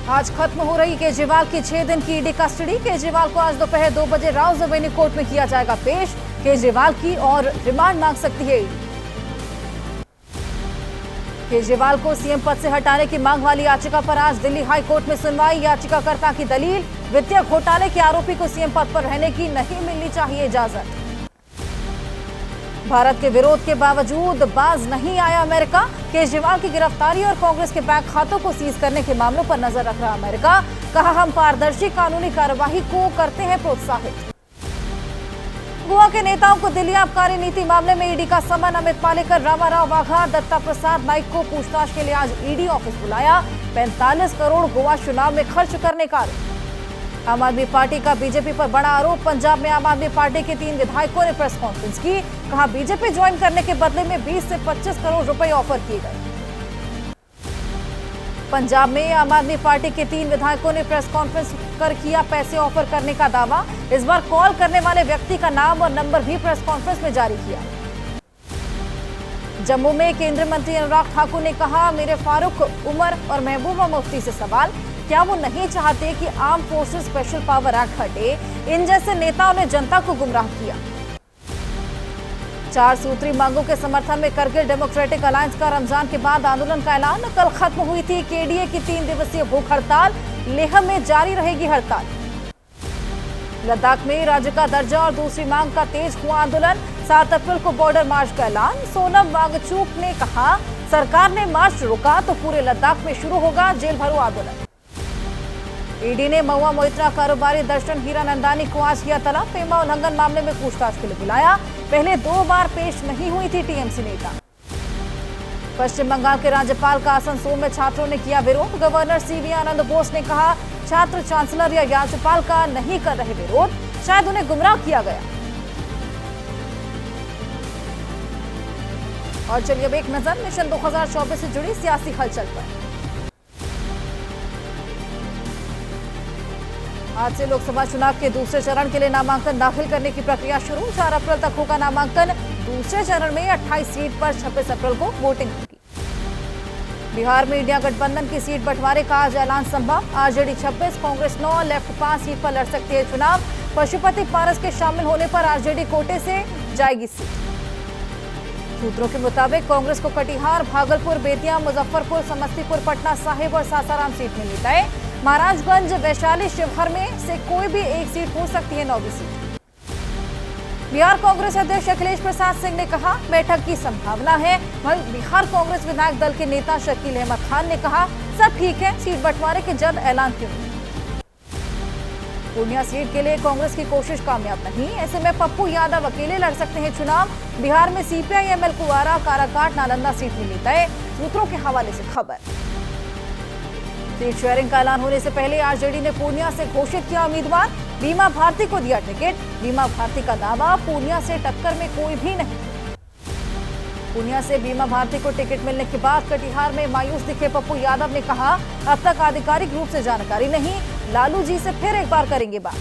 आज खत्म हो रही केजरीवाल की 6 दिन की ईडी कस्टडी। केजरीवाल को आज दोपहर 2 बजे राउज एवेन्यू कोर्ट में किया जाएगा पेश। केजरीवाल की और रिमांड मांग सकती है ईडी। केजरीवाल को सीएम पद से हटाने की मांग वाली याचिका पर आज दिल्ली हाई कोर्ट में सुनवाई। याचिकाकर्ता की दलील, वित्तीय घोटाले के आरोपी को सीएम पद पर रहने की नहीं मिलनी चाहिए इजाजत। भारत के विरोध के बावजूद बाज नहीं आया अमेरिका। केजरीवाल की गिरफ्तारी और कांग्रेस के बैंक खातों को सीज करने के मामलों पर नजर रख रहा अमेरिका। कहा, हम पारदर्शी कानूनी कार्यवाही को करते हैं प्रोत्साहित। गोवा के नेताओं को दिल्ली आबकारी नीति मामले में ईडी का समन। अमित पालेकर, रामाराव वाघा, दत्ता प्रसाद नाइक को पूछताछ के लिए आज ईडी ऑफिस बुलाया। 45 करोड़ गोवा चुनाव में खर्च करने का आरोप। आम आदमी पार्टी का बीजेपी पर बड़ा आरोप। पंजाब में आम आदमी पार्टी के 3 विधायकों ने प्रेस कॉन्फ्रेंस की। कहा, बीजेपी ज्वाइन करने के बदले में 20 से 25 करोड़ रुपए ऑफर किए गए। पंजाब में आम आदमी पार्टी के 3 विधायकों ने प्रेस कॉन्फ्रेंस कर किया पैसे ऑफर करने का दावा। इस बार कॉल करने वाले व्यक्ति का नाम और नंबर भी प्रेस कॉन्फ्रेंस में जारी किया। जम्मू में केंद्रीय मंत्री अनुराग ठाकुर ने कहा, मेरे फारूक उमर और महबूबा मुफ्ती से सवाल, क्या वो नहीं चाहते कि arm forces special power act हटे? इन जैसे नेताओं ने जनता को गुमराह किया। 4 सूत्री मांगों के समर्थन में करगिल डेमोक्रेटिक अलायंस का रमजान के बाद आंदोलन का ऐलान। कल खत्म हुई थी केडीए की 3 दिवसीय भूख हड़ताल। लेह में जारी रहेगी हड़ताल। लद्दाख में राज्य का दर्जा और दूसरी मांग का तेज हुआ आंदोलन। 7 अप्रैल को बॉर्डर मार्च का ऐलान। सोनम वांगचुक ने कहा, सरकार ने मार्च रोका तो पूरे लद्दाख में शुरू होगा जेल भरो आंदोलन। ईडी ने महुआ मोइत्रा कारोबारी दर्शन हीरानंदानी को आज किया तलब। पेमा उल्लंघन मामले में पूछताछ के लिए बुलाया। पहले 2 बार पेश नहीं हुई थी टीएमसी नेता। पश्चिम बंगाल के राज्यपाल का आसनसोल में छात्रों ने किया विरोध। गवर्नर सीवी आनंद बोस ने कहा, छात्र चांसलर या राज्यपाल का नहीं कर रहे विरोध, शायद उन्हें गुमराह किया गया। और चलिए अब एक नजर मिशन 2024 से जुड़ी सियासी हलचल पर। आज से लोकसभा चुनाव के दूसरे चरण के लिए नामांकन दाखिल करने की प्रक्रिया शुरू। 4 अप्रैल तक होगा नामांकन। दूसरे चरण में 28 सीट पर 26 अप्रैल को वोटिंग होगी। बिहार में इंडिया गठबंधन की सीट बंटवारे का आज ऐलान संभव। आरजेडी 26, कांग्रेस 9, लेफ्ट 5 सीट पर लड़ सकती है चुनाव। पशुपति पारस के शामिल होने पर आरजेडी कोटे से जाएगी सीट। सूत्रों के मुताबिक कांग्रेस को कटिहार, भागलपुर, बेतिया, मुजफ्फरपुर, समस्तीपुर, पटना साहिब और सासाराम सीट मिली तय। महाराजगंज, वैशाली, शिवहर में से कोई भी एक सीट हो सकती है 9वीं सीट। बिहार कांग्रेस अध्यक्ष अखिलेश प्रसाद सिंह ने कहा, बैठक की संभावना है। वहीं बिहार कांग्रेस विधायक दल के नेता शकील अहमद खान ने कहा, सब ठीक है, सीट बंटवारे के जल्द ऐलान क्यों नहीं। पूर्णिया सीट के लिए कांग्रेस की कोशिश कामयाब नहीं। ऐसे में पप्पू यादव अकेले लड़ सकते हैं चुनाव। बिहार में सीपीआई-एमएल कुवारा, काराकाट, नालंदा सीट मिली तय। सूत्रों के हवाले से खबर। सीट शेयरिंग का ऐलान होने से पहले आरजेडी ने पूर्णिया से घोषित किया उम्मीदवार। बीमा भारती को दिया टिकट। बीमा भारती का दावा, पूर्णिया से टक्कर में कोई भी नहीं। पूर्णिया से बीमा भारती को टिकट मिलने के बाद कटिहार में मायूस दिखे पप्पू यादव ने कहा, अब तक आधिकारिक रूप से जानकारी नहीं, लालू जी से फिर एक बार करेंगे बात।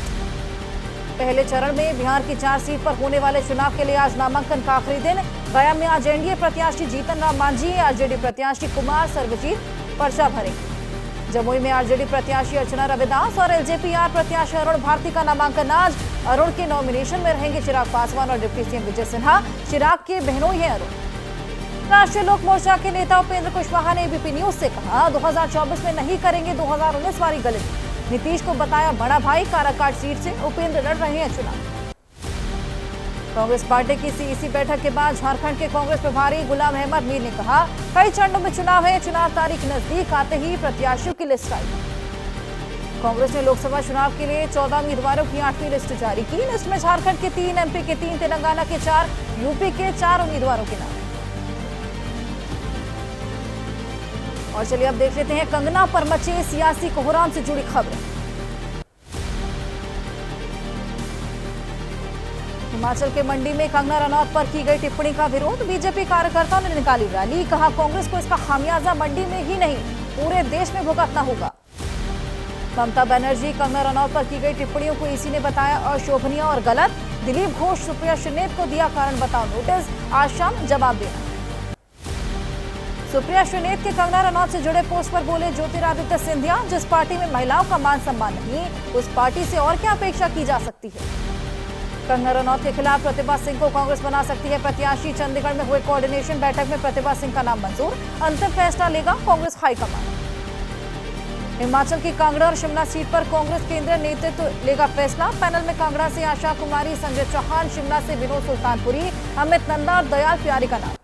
पहले चरण में बिहार की 4 सीट पर होने वाले चुनाव के लिए आज नामांकन का आखिरी दिन। गया में आज एनडीए प्रत्याशी जीतन राम मांझी, आरजेडी प्रत्याशी कुमार सर्वजीत पर्चा भरेंगे। जमुई में आरजेडी प्रत्याशी अर्चना रविदास और एलजेपीआर प्रत्याशी अरुण भारती का नामांकन आज। अरुण के नॉमिनेशन में रहेंगे चिराग पासवान और डिप्टी सीएम विजय सिन्हा। चिराग के बहनोई हैं अरुण। राष्ट्रीय लोक मोर्चा के नेता उपेंद्र कुशवाहा ने एबीपी न्यूज से कहा, 2024 में नहीं करेंगे 2019 वाली गलती। नीतीश को बताया बड़ा भाई। काराकाट सीट से उपेंद्र लड़ रहे हैं चुनाव। कांग्रेस पार्टी की सीईसी बैठक के बाद झारखंड के कांग्रेस प्रभारी गुलाम अहमद मीर ने कहा, कई चरणों में चुनाव है, चुनाव तारीख नजदीक आते ही प्रत्याशियों की लिस्ट आई। कांग्रेस ने लोकसभा चुनाव के लिए 14 उम्मीदवारों की 8वीं लिस्ट जारी की। लिस्ट में झारखंड के 3, एमपी के 3, तेलंगाना के 4, यूपी के 4 उम्मीदवारों के नाम। और चलिए अब देख लेते हैं कंगना पर मचे सियासी कोहराम से जुड़ी खबरें। हिमाचल के मंडी में कंगना रनौत पर की गई टिप्पणी का विरोध। बीजेपी कार्यकर्ताओं ने निकाली रैली। कहा, कांग्रेस को इसका खामियाजा मंडी में ही नहीं पूरे देश में भुगतना होगा। ममता बनर्जी, कंगना रनौत पर की गई टिप्पणियों को ईसी ने बताया अशोभनीय और गलत। दिलीप घोष, सुप्रिया श्रीनेत को दिया कारण बताओ नोटिस। आज शाम जवाब देना। सुप्रिया श्रीनेत के कंगना रनौत से जुड़े पोस्ट पर बोले ज्योतिरादित्य सिंधिया, जिस पार्टी में महिलाओं का मान सम्मान नहीं, उस पार्टी से और क्या अपेक्षा की जा सकती है। कंगना रनौत के खिलाफ प्रतिभा सिंह को कांग्रेस बना सकती है प्रत्याशी। चंडीगढ़ में हुए कोऑर्डिनेशन बैठक में प्रतिभा सिंह का नाम मंजूर, अंतिम फैसला लेगा कांग्रेस हाईकमान। हिमाचल की कांगड़ा और शिमला सीट पर कांग्रेस केंद्रीय नेतृत्व लेगा फैसला। पैनल में कांगड़ा से आशा कुमारी, संजय चौहान, शिमला से विनोद सुल्तानपुरी, अमित नंदा और दयाल प्यारी का नाम।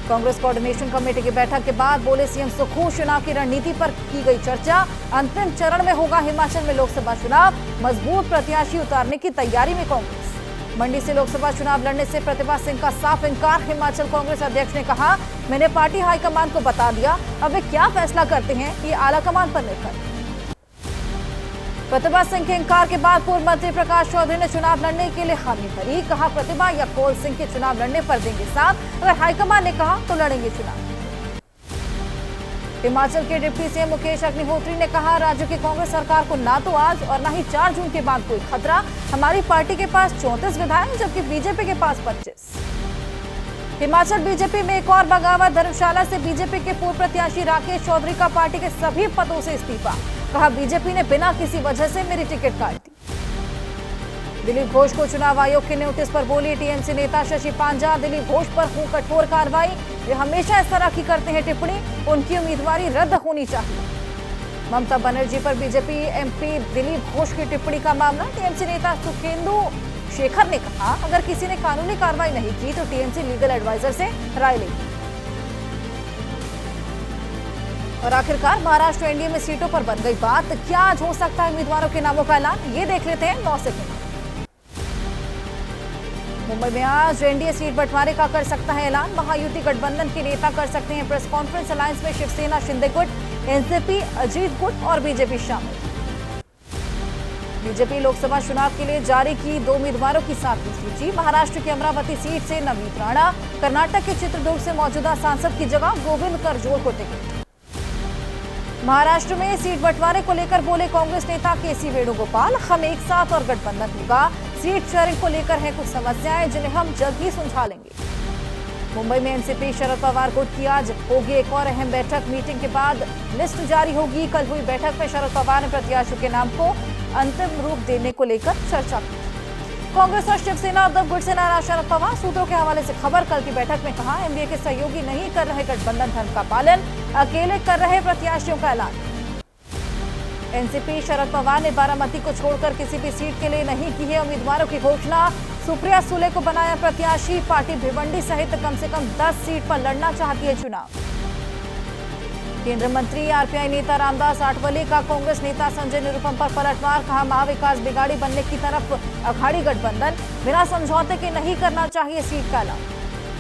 कांग्रेस कोऑर्डिनेशन कमेटी की बैठक के बाद बोले सीएम सुखू, चुनाव की रणनीति पर की गई चर्चा। अंतिम चरण में होगा हिमाचल में लोकसभा चुनाव, मजबूत प्रत्याशी उतारने की तैयारी में कांग्रेस। मंडी से लोकसभा चुनाव लड़ने से प्रतिभा सिंह का साफ इंकार। हिमाचल कांग्रेस अध्यक्ष ने कहा, मैंने पार्टी हाईकमान को बता दिया, अब वे क्या फैसला करते हैं ये आलाकमान पर निर्भर है। प्रतिभा सिंह के इंकार के बाद पूर्व मंत्री प्रकाश चौधरी ने चुनाव लड़ने के लिए हामी भरी। कहा, प्रतिभा या कौल सिंह के चुनाव लड़ने पर देंगे साथ, अगर हाईकमान ने कहा तो लड़ेंगे चुनाव। हिमाचल के डिप्टी सीएम मुकेश अग्निहोत्री ने कहा, राज्य की कांग्रेस सरकार को ना तो आज और ना ही 4 जून के बाद कोई खतरा। हमारी पार्टी के पास 34 विधायक, जबकि बीजेपी के पास 25। हिमाचल बीजेपी में एक और बगावत। धर्मशाला से बीजेपी के पूर्व प्रत्याशी राकेश चौधरी का पार्टी के सभी पदों से इस्तीफा। कहा, बीजेपी ने बिना किसी वजह से मेरी टिकट काट दी। दिलीप घोष को चुनाव आयोग के नोटिस पर बोली टीएमसी नेता शशि पांजा, दिलीप घोष पर हो कठोर कार्रवाई, वे हमेशा इस तरह की करते हैं टिप्पणी, उनकी उम्मीदवारी रद्द होनी चाहिए। ममता बनर्जी पर बीजेपी एमपी दिलीप घोष की टिप्पणी का मामला। टीएमसी नेता सुखेंदु शेखर ने कहा, अगर किसी ने कानूनी कार्रवाई नहीं की तो टीएमसी लीगल एडवाइजर से राय लेगी। और आखिरकार महाराष्ट्र एनडीए में सीटों पर बन गई बात। क्या आज हो सकता है उम्मीदवारों के नामों का ऐलान, ये देख लेते हैं 9 सेकंड। मुंबई में आज एनडीए सीट बंटवारे का कर सकता है ऐलान। महायुति गठबंधन के नेता कर सकते हैं प्रेस कॉन्फ्रेंस। अलायंस में शिवसेना शिंदे गुट, एनसीपी अजीत गुट और बीजेपी शामिल। बीजेपी लोकसभा चुनाव के लिए जारी की 2 उम्मीदवारों की 7वीं सूची। महाराष्ट्र की अमरावती सीट से नवनीत राणा, कर्नाटक के चित्रदुर्ग से मौजूदा सांसद की जगह गोविंद करजोल को टिकट। महाराष्ट्र में सीट बंटवारे को लेकर बोले कांग्रेस नेता केसी वेणुगोपाल, हम एक साथ और गठबंधन होगा। सीट शेयरिंग को लेकर है कुछ समस्याएं जिन्हें हम जल्द ही सुलझा लेंगे। मुंबई में एनसीपी शरद पवार गुट की आज होगी एक और अहम बैठक। मीटिंग के बाद लिस्ट जारी होगी। कल हुई बैठक में शरद पवार ने प्रत्याशियों के नाम को अंतिम रूप देने को लेकर चर्चा की। कांग्रेस और शिवसेना उद्धव गुट से नाराज शरद पवार। सूत्रों के हवाले से खबर। कल की बैठक में कहा, एनडीए के सहयोगी नहीं कर रहे गठबंधन धर्म का पालन, अकेले कर रहे प्रत्याशियों का ऐलान। एनसीपी शरद पवार ने बारामती को छोड़कर किसी भी सीट के लिए नहीं की है उम्मीदवारों की घोषणा। सुप्रिया सुले को बनाया प्रत्याशी। पार्टी भिवंडी सहित कम से कम 10 सीट पर लड़ना चाहती है चुनाव। केंद्रीय मंत्री आरपीआई नेता रामदास आठवले का कांग्रेस नेता संजय निरुपम पर पलटवार। कहा, महाविकास बिगाड़ी बनने की तरफ अखाड़ी गठबंधन, बिना समझौते के नहीं करना चाहिए सीट का ऐलान।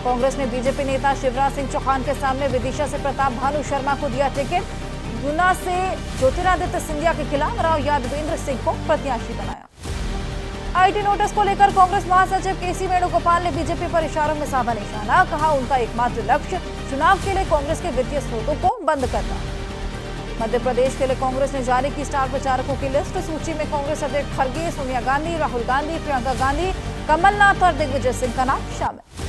कांग्रेस ने बीजेपी नेता शिवराज सिंह चौहान के सामने विदिशा से प्रताप भानु शर्मा को दिया टिकट। गुना से ज्योतिरादित्य सिंधिया के खिलाफ राव यादवेंद्र सिंह को प्रत्याशी बनाया। आईटी नोटिस को लेकर कांग्रेस महासचिव केसी वेणुगोपाल ने बीजेपी पर इशारों में साधा निशाना। कहा, उनका एकमात्र लक्ष्य चुनाव के लिए कांग्रेस के वित्तीय स्रोतों को बंद करना। मध्य प्रदेश के लिए कांग्रेस ने जारी की स्टार प्रचारकों की लिस्ट। सूची में कांग्रेस अध्यक्ष खड़गे, सोनिया गांधी, राहुल गांधी, प्रियंका गांधी, कमलनाथ और दिग्विजय सिंह का नाम शामिल।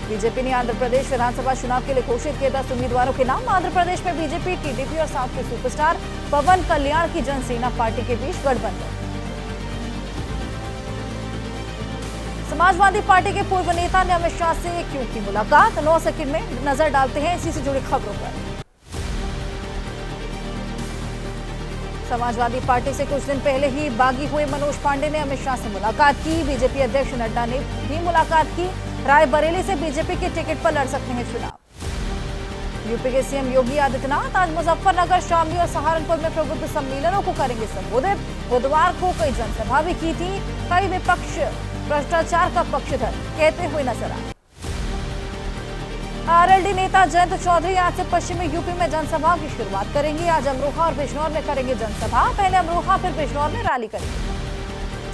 बीजेपी ने आंध्र प्रदेश विधानसभा चुनाव के लिए घोषित किए 10 उम्मीदवारों के नाम। आंध्र प्रदेश में बीजेपी, टीडीपी और साउथ के सुपरस्टार पवन कल्याण की जनसेना पार्टी के बीच गठबंधन। समाजवादी पार्टी के पूर्व नेता ने अमित शाह से क्यों की मुलाकात। 9 सेकंड में नजर डालते हैं इसी से जुड़ी खबरों पर। समाजवादी पार्टी से कुछ दिन पहले ही बागी हुए मनोज पांडे ने अमित शाह से मुलाकात की। बीजेपी अध्यक्ष नड्डा ने भी मुलाकात की। रायबरेली से बीजेपी के टिकट पर लड़ सकते हैं चुनाव। यूपी के सीएम योगी आदित्यनाथ आज मुजफ्फरनगर, शामली और सहारनपुर में प्रबुद्ध सम्मेलनों को करेंगे संबोधित। बुधवार को कई जनसभा भी की थी। कई विपक्ष भ्रष्टाचार का पक्षधर कहते हुए नजर आए। आरएलडी नेता जयंत चौधरी आज से पश्चिमी यूपी में जनसभा की शुरुआत करेंगे। आज अमरोहा और बिजनौर में करेंगे जनसभा। पहले अमरोहा फिर बिजनौर में रैली करेंगे।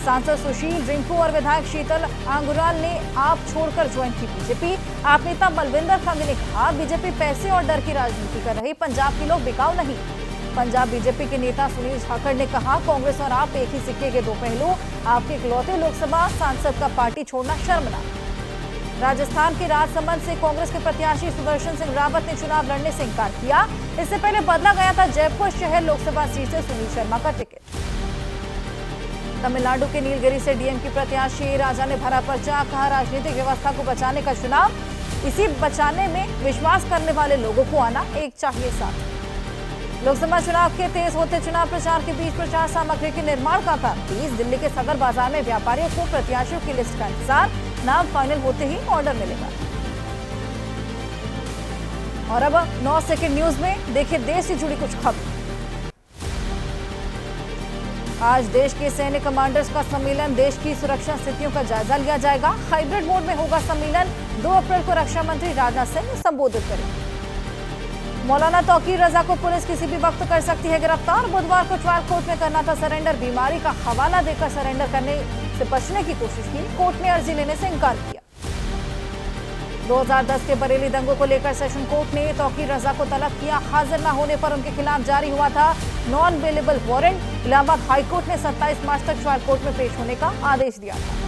सांसद सुशील रिंकू और विधायक शीतल आंगुराल ने आप छोड़कर ज्वाइन की बीजेपी। आप नेता बलविंदर खंग ने कहा, बीजेपी पैसे और डर की राजनीति कर रही, पंजाब के लोग बिकाऊ नहीं। पंजाब बीजेपी के नेता सुनील झाकड़ ने कहा, कांग्रेस और आप एक ही सिक्के के दो पहलू। आपके इकलौते लोकसभा सांसद का पार्टी छोड़ना शर्मनाक। राजस्थान के राजसमंद से कांग्रेस के प्रत्याशी सुदर्शन सिंह रावत ने चुनाव लड़ने से इंकार किया। इससे पहले बदला गया था जयपुर शहर लोकसभा सीट से सुनील शर्मा का टिकट। तमिलनाडु के नीलगिरी से डीएमके प्रत्याशी राजा ने भरा पर्चा, कहा राजनीतिक व्यवस्था को बचाने का चुनाव, इसी बचाने में विश्वास करने वाले लोगों को आना एक चाहिए साथ। लोकसभा चुनाव के तेज होते चुनाव प्रचार के बीच प्रचार सामग्री के निर्माण का काम तेज। दिल्ली के सदर बाजार में व्यापारियों को प्रत्याशियों की लिस्ट का इंतजार, नाम फाइनल होते ही ऑर्डर मिलेगा। और अब 9 सेकंड न्यूज में देखिए देश से जुड़ी कुछ खबर। आज देश के सैन्य कमांडर्स का सम्मेलन, देश की सुरक्षा स्थितियों का जायजा लिया जाएगा। हाइब्रिड मोड में होगा सम्मेलन। 2 अप्रैल को रक्षा मंत्री राजनाथ सिंह संबोधित करेंगे। मौलाना तौकीर रजा को पुलिस किसी भी वक्त कर सकती है गिरफ्तार। बुधवार को ट्रायल कोर्ट में करना था सरेंडर, बीमारी का हवाला देकर सरेंडर करने से बचने की कोशिश की, कोर्ट ने अर्जी लेने से इनकार किया। 2010 के बरेली दंगों को लेकर सेशन कोर्ट ने तौकीर रजा को तलब किया। हाजिर न होने पर उनके खिलाफ जारी हुआ था non bailable warrant. Allahabad high court ने 27 मार्च तक ट्रायल कोर्ट में पेश होने का आदेश दिया था।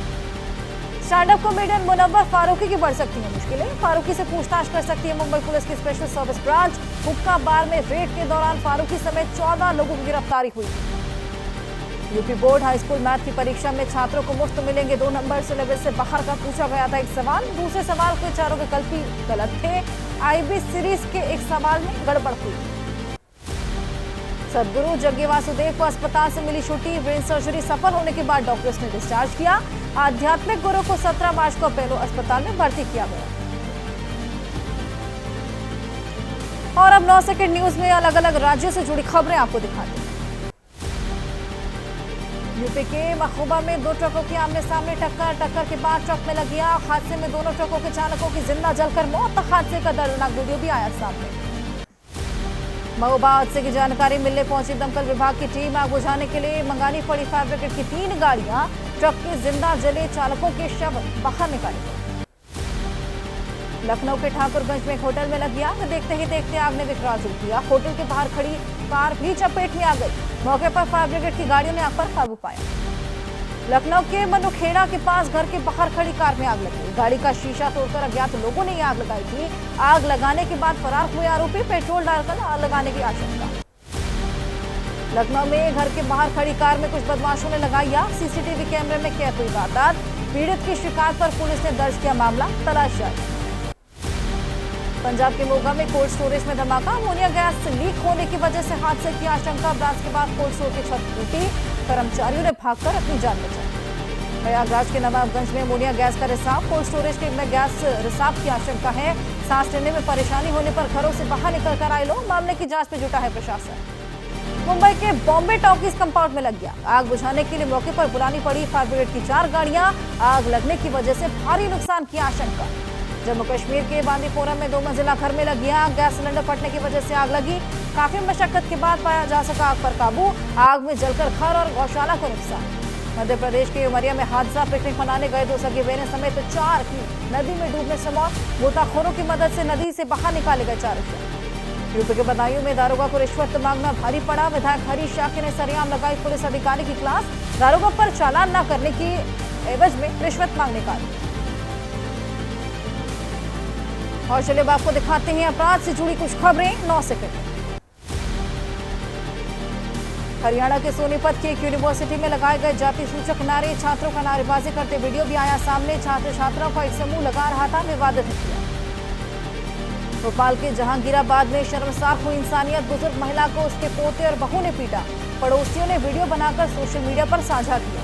स्टैंड-अप कॉमेडियन मुनव्वर फारूकी की बढ़ सकती है मुश्किलें। फारूकी से पूछताछ कर सकती है मुंबई पुलिस की स्पेशल सर्विस ब्रांच। हुक्का बार में रेड के दौरान फारूकी समेत 14 लोगों की गिरफ्तारी हुई थी। UP board high school math की परीक्षा में छात्रों को मुफ्त मिलेंगे 2 नंबर। सिलेबस से बाहर का पूछा गया था एक सवाल। दूसरे सवाल के चारों विकल्प गलत थे। आईबी सीरीज के एक सवाल में गड़बड़ हुई। सदगुरु जग्गी वासुदेव को अस्पताल से मिली छुट्टी। ब्रेन सर्जरी सफल होने के बाद डॉक्टर्स ने डिस्चार्ज किया। आध्यात्मिक गुरु को 17 मार्च को अपोलो अस्पताल में भर्ती किया गया। और अब 9 सेकंड न्यूज में अलग अलग राज्यों से जुड़ी खबरें आपको दिखाते हैं। यूपी के मखूबा में 2 ट्रकों की आमने सामने टक्कर के बाद ट्रक में लग गया। हादसे में दोनों ट्रकों के चालकों की जिंदा जलकर मौत। हादसे का दर्दनाक वीडियो भी आया सामने। महोबा हादसे की जानकारी मिलने पहुंची दमकल विभाग की टीम। आग बुझाने के लिए मंगानी पड़ी फायर ब्रिगेड की 3 गाड़ियां। ट्रक के जिंदा जले चालकों के शव बाहर निकाले गए। लखनऊ के ठाकुरगंज में एक होटल में लगी आग। देखते ही देखते आग ने विकराल रूप लिया। होटल के बाहर खड़ी कार भी चपेट में आ गई। मौके पर फायर ब्रिगेड की गाड़ियों ने आग पर काबू पाया। लखनऊ के मनुखेड़ा के पास घर के बाहर खड़ी कार में आग लगी। गाड़ी का शीशा तोड़कर अज्ञात लोगों ने आग लगाई थी। आग लगाने के बाद फरार हुए आरोपी, पेट्रोल डालकर आग लगाने की आशंका। लखनऊ में घर के बाहर खड़ी कार में कुछ बदमाशों ने लगाई आग। सीसीटीवी कैमरे में कैद हुई वारदात। पीड़ित की शिकायत पर पुलिस ने दर्ज किया मामला, तलाश जारी। पंजाब के मोगा में कोल्ड स्टोरेज में धमाका। अमोनिया गैस लीक होने की वजह से हादसे की आशंका। ब्लास्ट के बाद कोल्ड स्टोर की छत टूटी। कर्मचारियों ने भागकर अपनी जान बचाई। प्रयागराज के नवाबगंज में अमोनिया गैस का रिसाव। कोल्ड स्टोरेज में गैस रिसाव की आशंका है। सांस लेने में परेशानी होने पर घरों से बाहर निकल कर आए लोग। मामले की जांच में जुटा है प्रशासन। मुंबई के बॉम्बे टॉकीज कंपाउंड में लग गया। आग बुझाने के लिए मौके पर बुलानी पड़ी फायर ब्रिगेड की 4 गाड़ियां। आग लगने की वजह से भारी नुकसान की आशंका। जम्मू कश्मीर के बांदीपोरा में 2 मंजिला घर में लगी आग। गैस सिलेंडर फटने की वजह से आग लगी। काफी मशक्कत के बाद पाया जा सका आग पर काबू। आग में जलकर घर और गौशाला को नुकसान। मध्य प्रदेश के उमरिया में हादसा। पिकनिक मनाने गए 2 सगे बहनें समेत 4 की नदी में डूबने से मौत। गोताखोरों की मदद से नदी से बाहर निकाले गए 4 शव। यूपी के बदायूं में दारोगा को रिश्वत मांगना भारी पड़ा। विधायक हरीश शाक्य ने सरेआम लगाई पुलिस अधिकारी की क्लास। दारोगा पर चालान न करने की एवज में रिश्वत मांगने का। और चलिए अब आपको दिखाते हैं अपराध से जुड़ी कुछ खबरें 9 सेकंड। हरियाणा के सोनीपत की एक यूनिवर्सिटी में लगाए गए जाति सूचक नारे। छात्रों का नारेबाजी करते वीडियो भी आया सामने। छात्र छात्राओं का एक समूह लगा रहा था, विवादित किया। भोपाल के जहांगीराबाद में शर्मसार हुई इंसानियत। बुजुर्ग महिला को उसके पोते और बहू ने पीटा। पड़ोसियों ने वीडियो बनाकर सोशल मीडिया पर साझा किया।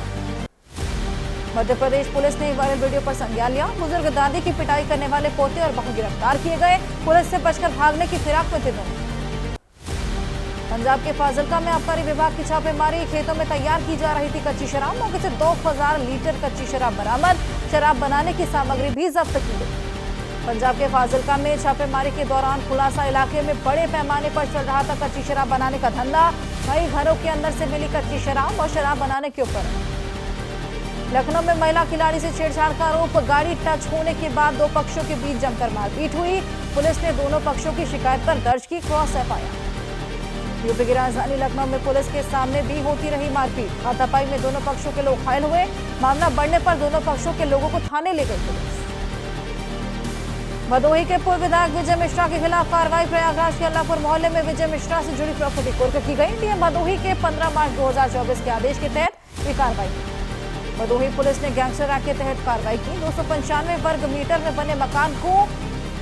मध्य प्रदेश पुलिस ने वायरल वीडियो पर संज्ञान लिया। बुजुर्ग दादी की पिटाई करने वाले पोते और बहू गिरफ्तार किए गए। पुलिस से बचकर भागने की फिराक में थे दोनों। पंजाब के फाजिल्का में आबकारी विभाग की छापेमारी। खेतों में तैयार की जा रही थी कच्ची शराब। मौके से 2000 लीटर कच्ची शराब बरामद। शराब बनाने की सामग्री भी जब्त की गई। पंजाब के फाजिल्का में छापेमारी के दौरान खुलासा इलाके में बड़े पैमाने पर चल रहा था कच्ची शराब बनाने का धंधा। कई घरों के अंदर से मिली कच्ची शराब और शराब बनाने के ऊपर। लखनऊ में महिला खिलाड़ी से छेड़छाड़ का आरोप। गाड़ी टच होने के बाद 2 पक्षों के बीच जमकर मारपीट हुई। पुलिस ने दोनों पक्षों की शिकायत पर दर्ज की क्रॉस एफआईआर। यूपी की राजधानी लखनऊ में पुलिस के सामने भी होती रही मारपीट। हाथापाई में दोनों पक्षों के लोग घायल हुए। मामला बढ़ने पर दोनों पक्षों के लोगों को थाने ले गई पुलिस। भदोही के पूर्व विधायक विजय मिश्रा के खिलाफ कार्रवाई। प्रयागराज के अल्लाहपुर मोहल्ले में विजय मिश्रा से जुड़ी प्रॉपर्टी कुर्क की गई। डीएम भदोही के 15 मार्च 2024 के आदेश के तहत ये कार्रवाई की। भदोही पुलिस ने गैंगस्टर एक्ट के तहत कार्रवाई की। 295 वर्ग मीटर में बने मकान को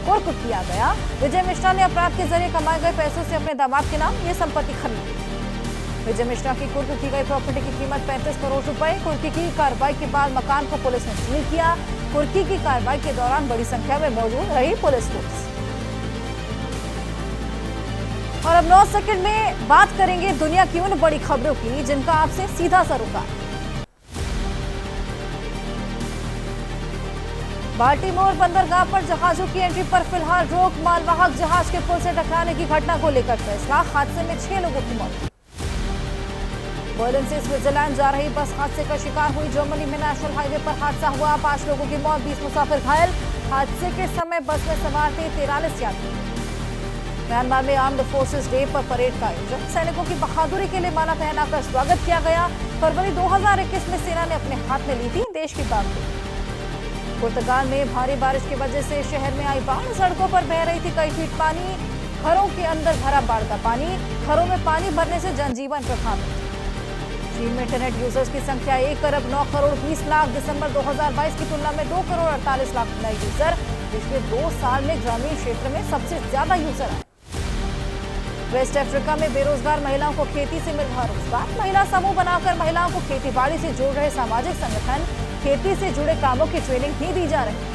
कुर्क किया गया। विजय मिश्रा ने अपराध के जरिए कमाए गए पैसों से अपने दामाद के नाम ये संपत्ति खरीदी। विजय मिश्रा की कुर्क की गई प्रॉपर्टी की कीमत 35 करोड़ रुपए। कुर्की की कार्रवाई के बाद मकान को पुलिस ने सील किया। कुर्की की कार्रवाई के दौरान बड़ी संख्या में मौजूद रही पुलिस फोर्स। और अब 9 सेकंड में बात करेंगे दुनिया की उन बड़ी खबरों की जिनका आपसे सीधा सरोकार। बाल्टीमोर बंदरगाह पर जहाजों की एंट्री पर फिलहाल रोक। मालवाहक जहाज के पुल से टकराने की घटना को लेकर फैसला। हादसे में 6 लोगों की मौत। बर्लिन से स्विट्जरलैंड जा रही बस हादसे का शिकार हुई। जर्मनी में नेशनल हाईवे पर हादसा हुआ। 5 लोगों की मौत, 20 मुसाफिर घायल। हादसे के समय बस में सवार थे 43 यात्री। म्यांमार में आर्म्ड फोर्सेस डे पर परेड का आयोजन। सैनिकों की बहादुरी के लिए माला पहनाकर स्वागत किया गया। फरवरी 2021 में सेना ने अपने हाथ में ली थी देश की बागडोर। पुर्तगाल में भारी बारिश की वजह से शहर में आई बाढ़। सड़कों पर बह रही थी कई फीट पानी। घरों के अंदर भरा बाढ़ का पानी। घरों में पानी भरने से जनजीवन प्रभावित। चीन में इंटरनेट यूजर्स की संख्या 1 अरब 9 करोड़ 20 लाख। दिसंबर 2022 की तुलना में 2 करोड़ 48 लाख नए यूजर। पिछले 2 साल में ग्रामीण क्षेत्र में सबसे ज्यादा यूजर आए। वेस्ट अफ्रीका में बेरोजगार महिलाओं को खेती से मिल रहा रोजगार। महिला समूह बनाकर महिलाओं को खेती बाड़ी से जोड़ रहे सामाजिक संगठन खेती से जुड़े कामों की ट्रेनिंग भी दी जा रही है।